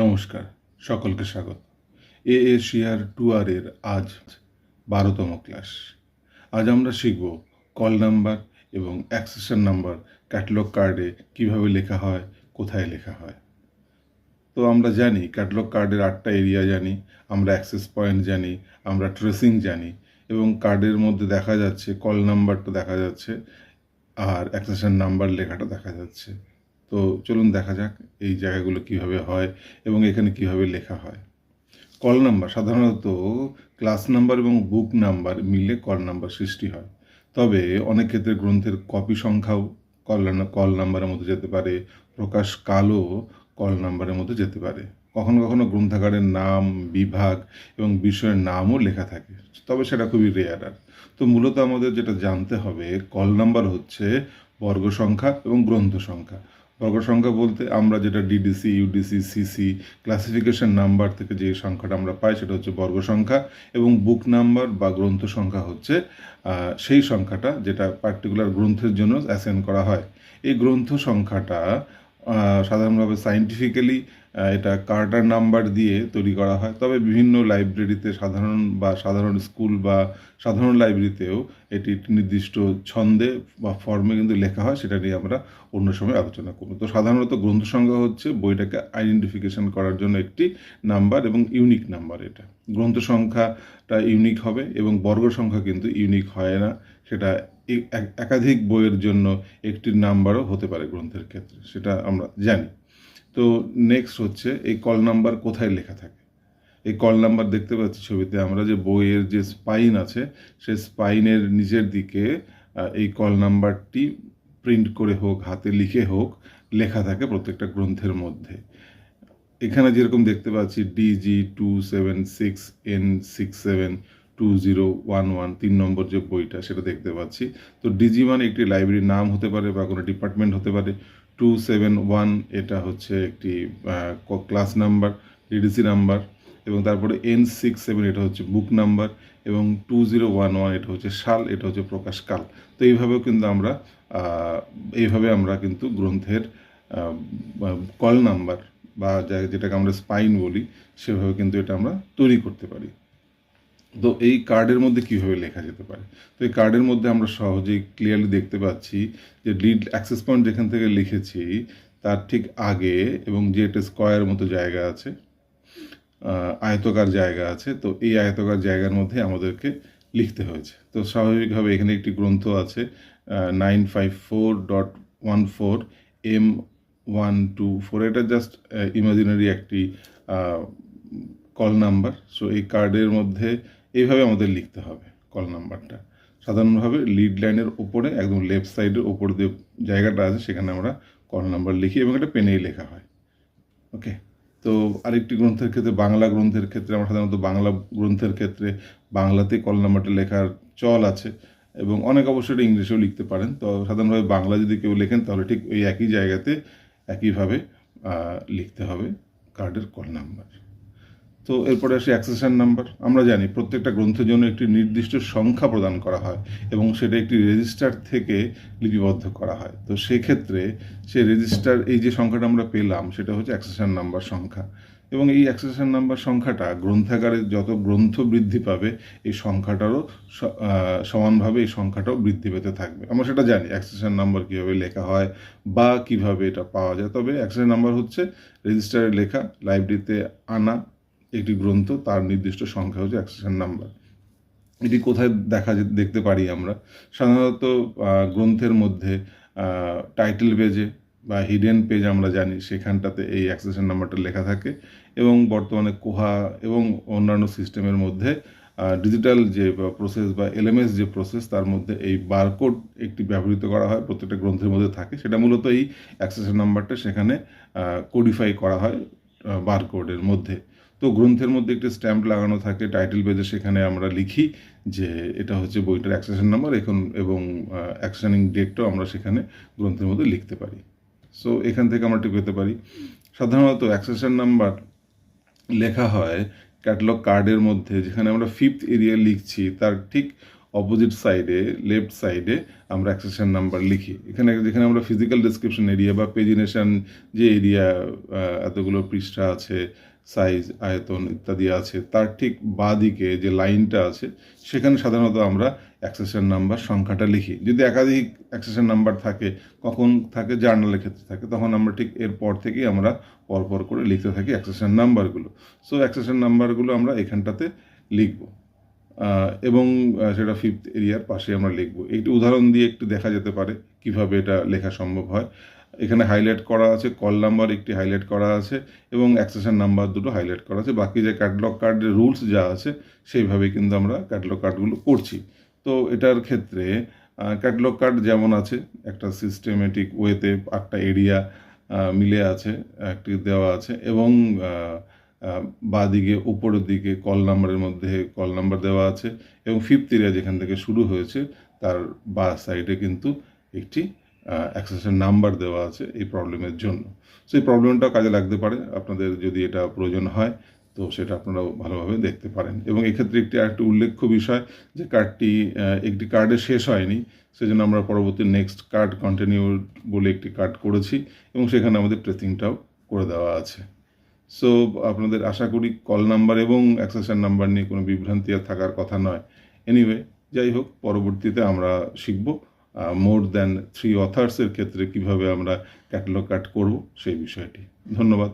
নমস্কার, সকলকে স্বাগত। এশিয়ার টুয়ারের আজ 12তম ক্লাস। আজ আমরা শিখব কল নাম্বার এবং অ্যাক্সেশন নাম্বার ক্যাটালগ কার্ডে কিভাবে লেখা হয়, কোথায় লেখা হয়। তো আমরা জানি ক্যাটালগ কার্ডের 8টা এরিয়া জানি, আমরা অ্যাক্সেস পয়েন্ট জানি, আমরা ট্রেসিং জানি এবং কার্ডের মধ্যে দেখা যাচ্ছে কল নাম্বারটা দেখা যাচ্ছে আর অ্যাক্সেশন নাম্বার লেখাটা দেখা যাচ্ছে। তো চলুন দেখা যাক এই জায়গাগুলো কিভাবে হয় এবং এখানে কিভাবে লেখা হয়। কল নাম্বার সাধারণত ক্লাস নাম্বার এবং বুক নাম্বার মিলে কল নাম্বার সৃষ্টি হয়। তবে অনেক ক্ষেত্রে গ্রন্থের কপি সংখ্যাও কল নাম্বারের মধ্যে যেতে পারে, প্রকাশ কালও কল নাম্বারের মধ্যে যেতে পারে। কখনো কখনো গ্রন্থাগারের নাম, বিভাগ এবং বিষয়ের নামও লেখা থাকে, তবে সেটা খুবই রেয়ার। তো মূলত আমাদের যেটা জানতে হবে, কল নাম্বার হচ্ছে বর্গ সংখ্যা এবং গ্রন্থ সংখ্যা। বর্গ সংখ্যা বলতে আমরা যেটা DDC, UDC, CC classification number থেকে যে সংখ্যাটা আমরা পাই সেটা হচ্ছে বর্গ সংখ্যা, এবং বুক নাম্বার বা গ্রন্থ সংখ্যা হচ্ছে সেই সংখ্যাটা যেটা পার্টিকুলার গ্রন্থের জন্য অ্যাসাইন করা হয়। এই গ্রন্থ সংখ্যাটা সাধারণভাবে সায়েন্টিফিক্যালি এটা কার্টার নাম্বার দিয়ে তৈরি করা হয়, তবে বিভিন্ন লাইব্রেরিতে সাধারণ স্কুল বা সাধারণ লাইব্রেরিতেও এটি একটি নির্দিষ্ট ছন্দে বা ফর্মে কিন্তু লেখা হয়, সেটা নিয়ে আমরা অন্য সময় আলোচনা করব। তো সাধারণত গ্রন্থ সংখ্যা হচ্ছে বইটাকে আইডেন্টিফিকেশন করার জন্য একটি নাম্বার এবং ইউনিক নাম্বার। এটা গ্রন্থ সংখ্যাটা ইউনিক হবে এবং বর্গ সংখ্যা কিন্তু ইউনিক হয় না, সেটা একাধিক বইয়ের জন্য একটি নাম্বারও হতে পারে গ্রন্থের ক্ষেত্রে, সেটা আমরা জানি। তো নেক্সট হচ্ছে এই কল নাম্বার কোথায় লেখা থাকে। এই কল নাম্বার দেখতে পাচ্ছি ছবিতে আমরা, যে বইয়ের যে স্পাইন আছে সেই স্পাইনের নিচের দিকে এই কল নাম্বারটি প্রিন্ট করে হোক, হাতে লিখে হোক, লেখা থাকে প্রত্যেকটা গ্রন্থের মধ্যে। এখানে যেরকম দেখতে পাচ্ছি DG276N672011, 3 নম্বর যে বইটা সেটা দেখতে পাচ্ছি। তো ডিজি মানে একটি লাইব্রেরির নাম হতে পারে বা কোনো ডিপার্টমেন্ট হতে পারে। 271 এটা হচ্ছে একটি ক্লাস নাম্বার, ডিডিসি নাম্বার, এবং তারপরে N67 এটা হচ্ছে বুক নাম্বার, এবং 2011 এটা হচ্ছে সাল, এটা হচ্ছে প্রকাশকাল। তো এইভাবে আমরা কিন্তু গ্রন্থের কল নাম্বার বা যেটাকে আমরা স্পাইন বলি, সেভাবে কিন্তু এটা আমরা তৈরি করতে পারি। তো এই কার্ডের মধ্যে কিভাবে লেখা যেতে পারে? তো এই কার্ডের মধ্যে আমরা সহজেই ক্লিয়ারলি দেখতে পাচ্ছি যে লিড অ্যাক্সেস পয়েন্ট যেখান থেকে লিখেছি তার ঠিক আগে, এবং যে একটা স্কোয়ার মতো জায়গা আছে, আয়তকার জায়গা আছে, তো এই আয়তকার জায়গার মধ্যে আমাদেরকে লিখতে হয়েছে। তো স্বাভাবিকভাবে এখানে একটি গ্রন্থ আছে 954.14M124, এটা জাস্ট ইমাজিনারি একটি কল নাম্বার। সো এই কার্ডের মধ্যে এইভাবে আমাদের লিখতে হবে কল নাম্বারটা। সাধারণভাবে লিড লাইনের ওপরে একদম লেফট সাইডের ওপর যে জায়গাটা আছে সেখানে আমরা কল নাম্বার লিখি এবং এটা পেনেই লেখা হয়। ওকে। তো আরেকটি গ্রন্থের ক্ষেত্রে, বাংলা গ্রন্থের ক্ষেত্রে, আমরা সাধারণত বাংলা গ্রন্থের ক্ষেত্রে বাংলাতে কল নাম্বারটা লেখার চল আছে, এবং অনেক অবশ্যই ইংলিশেও লিখতে পারেন। তো সাধারণভাবে বাংলা যদি কেউ লেখেন তাহলে ঠিক ওই একই জায়গাতে একইভাবে লিখতে হবে কার্ডের কল নাম্বার। তো এরপরে আসি অ্যাক্সেশন নাম্বার। আমরা জানি প্রত্যেকটা গ্রন্থের জন্য একটি নির্দিষ্ট সংখ্যা প্রদান করা হয় এবং সেটা একটি রেজিস্টার থেকে লিপিবদ্ধ করা হয়। তো সেক্ষেত্রে সেই রেজিস্টার, এই যে সংখ্যাটা আমরা পেলাম সেটা হচ্ছে অ্যাক্সেশন নাম্বার সংখ্যা, এবং এই অ্যাক্সেশন নাম্বার সংখ্যাটা গ্রন্থাগারে যত গ্রন্থ বৃদ্ধি পাবে এই সংখ্যাটারও সমানভাবে এই সংখ্যাটাও বৃদ্ধি পেতে থাকবে। আমরা সেটা জানি অ্যাক্সেশন নাম্বার কীভাবে লেখা হয় বা কিভাবে এটা পাওয়া যায়। তবে অ্যাক্সেশন নাম্বার হচ্ছে রেজিস্টারে লেখা, লাইব্রেরিতে আনা একটি গ্রন্থ, তার নির্দিষ্ট সংখ্যা হচ্ছে অ্যাক্সেশন নাম্বার। এটি কোথায় দেখতে পারি আমরা? সাধারণত গ্রন্থের মধ্যে টাইটেল পেজে বা হিডেন পেজ আমরা জানি, সেখানটাতে এই অ্যাক্সেশন নাম্বারটা লেখা থাকে, এবং বর্তমানে কোহা এবং অন্যান্য সিস্টেমের মধ্যে ডিজিটাল যে প্রসেস বা এলএমএস যে প্রসেস, তার মধ্যে এই বারকোড একটি ব্যবহৃত করা হয়, প্রত্যেকটা গ্রন্থের মধ্যে থাকে। সেটা মূলত এই অ্যাক্সেশন নাম্বারটা সেখানে কোডিফাই করা হয় বারকোডের মধ্যে। তো গ্রন্থের মধ্যে একটি স্ট্যাম্প লাগানো থাকে টাইটেল পেজে, সেখানে আমরা লিখি যে এটা হচ্ছে বইটার অ্যাক্সেশন নাম্বার, এবং অ্যাকশনিং ডেটটাও আমরা সেখানে গ্রন্থের মধ্যে লিখতে পারি। সো এখান থেকে আমরা ঠিক পেতে পারি। সাধারণত অ্যাক্সেশন নাম্বার লেখা হয় ক্যাটালগ কার্ডের মধ্যে, যেখানে আমরা 5th এরিয়া লিখছি তার ঠিক অপোজিট সাইডে লেফট সাইডে আমরা অ্যাক্সেশন নাম্বার লিখি। যেখানে আমরা ফিজিক্যাল ডেসক্রিপশন এরিয়া বা পেজিনেশন যে এরিয়া, এতগুলো পৃষ্ঠা আছে, সাইজ, আয়তন ইত্যাদি আছে, তার ঠিক বাঁ দিকে যে লাইনটা আছে সেখানে সাধারণত আমরা অ্যাক্সেশন নাম্বার সংখ্যাটা লিখি। যদি একাধিক অ্যাক্সেশন নাম্বার থাকে, কখন থাকে জার্নালের ক্ষেত্রে থাকে, তখন আমরা ঠিক এরপর থেকেই আমরা পরপর করে লিখতে থাকি অ্যাক্সেশন নাম্বারগুলো। সো অ্যাক্সেশন নাম্বারগুলো আমরা এখানটাতে লিখব এবং সেটা ফিফথ এরিয়ার পাশে আমরা লিখব। একটি উদাহরণ দিয়ে একটু দেখা যেতে পারে কিভাবে এটা লেখা সম্ভব হয়। এখানে হাইলাইট করা আছে, কল নাম্বার একটি হাইলাইট করা আছে এবং অ্যাক্সেশন নাম্বার দুটো হাইলাইট করা আছে। বাকি যে ক্যাটালগ কার্ডের রুলস যা আছে সেইভাবে কিন্তু আমরা ক্যাটালগ কার্ডগুলো করছি। তো এটার ক্ষেত্রে ক্যাটালগ কার্ড যেমন আছে একটা সিস্টেমেটিক ওয়েতে 8টা এরিয়া মিলে আছে, একটি দেওয়া আছে এবং বাঁ দিকে উপরের দিকে কল নাম্বারের মধ্যে কল নাম্বার দেওয়া আছে এবং ফিফথ এরিয়া যেখান থেকে শুরু হয়েছে তার বাঁ সাইডে কিন্তু একটি অ্যাক্সেশন নাম্বার দেওয়া আছে এই প্রবলেমের জন্য। সো এই প্রবলেমটা কাজে লাগতে পারে আপনাদের, যদি এটা প্রয়োজন হয় তো সেটা আপনারাও ভালোভাবে দেখতে পারেন। এবং এক্ষেত্রে আরেকটি উল্লেখ্য বিষয় যে কার্ডটি একটি কার্ডে শেষ হয়নি, সেজন্য আমরা পরবর্তী নেক্সট কার্ড কন্টিনিউ বলে একটি কার্ড করেছি এবং সেখানে আমাদের ট্রেসিংটাও করে দেওয়া আছে। সো আপনাদের আশা করি কল নাম্বার এবং অ্যাক্সেশন নাম্বার নিয়ে কোনো বিভ্রান্তি আর থাকার কথা নয়। এনিওয়ে, যাই হোক, পরবর্তীতে আমরা শিখব মোর দ্যান 3 অথার্সের ক্ষেত্রে কিভাবে আমরা ক্যাটালগ কার্ড করব সেই বিষয়টি। ধন্যবাদ।